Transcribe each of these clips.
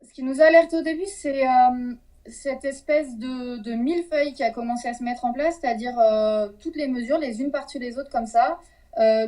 Ce qui nous alerte au début, c'est cette espèce de millefeuille qui a commencé à se mettre en place, c'est-à-dire toutes les mesures, les unes par-dessus les autres comme ça,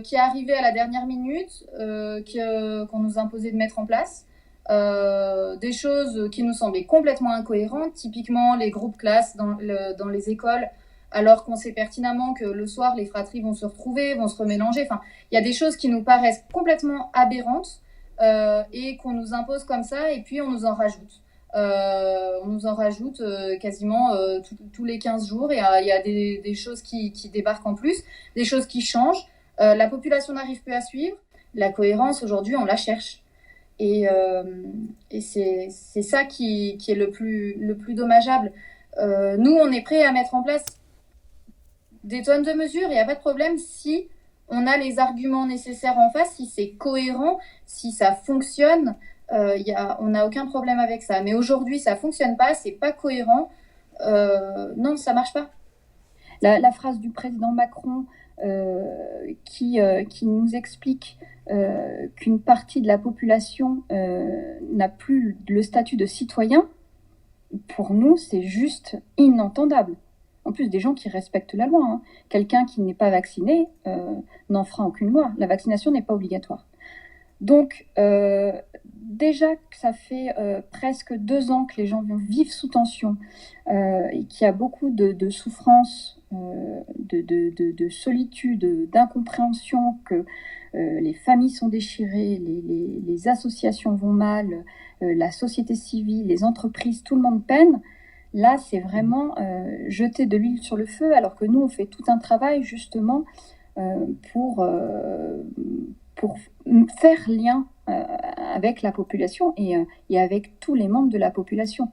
qui est arrivé à la dernière minute, qu'on nous imposait de mettre en place. Des choses qui nous semblaient complètement incohérentes, typiquement les groupes classes dans les écoles, alors qu'on sait pertinemment que le soir, les fratries vont se retrouver, vont se remélanger. Enfin, il y a des choses qui nous paraissent complètement aberrantes et qu'on nous impose comme ça, et puis on nous en rajoute. On nous en rajoute quasiment tous les 15 jours. Il y a des choses qui débarquent en plus, des choses qui changent. La population n'arrive plus à suivre. La cohérence, aujourd'hui, on la cherche. Et, euh, et c'est ça qui est le plus dommageable. Nous, on est prêt à mettre en place des tonnes de mesures, il n'y a pas de problème si on a les arguments nécessaires en face, si c'est cohérent, si ça fonctionne. On n'a aucun problème avec ça. Mais aujourd'hui, ça fonctionne pas, c'est pas cohérent. Non, ça marche pas. La phrase du président Macron qui nous explique qu'une partie de la population n'a plus le statut de citoyen, pour nous, c'est juste inentendable. En plus, des gens qui respectent la loi. Hein. Quelqu'un qui n'est pas vacciné n'en fera aucune loi. La vaccination n'est pas obligatoire. Donc, déjà que ça fait presque 2 ans que les gens vivent sous tension et qu'il y a beaucoup de souffrance, de solitude, d'incompréhension, que les familles sont déchirées, les associations vont mal, la société civile, les entreprises, tout le monde peine. Là, c'est vraiment jeter de l'huile sur le feu, alors que nous, on fait tout un travail justement euh, pour, euh, pour faire lien avec la population et avec tous les membres de la population.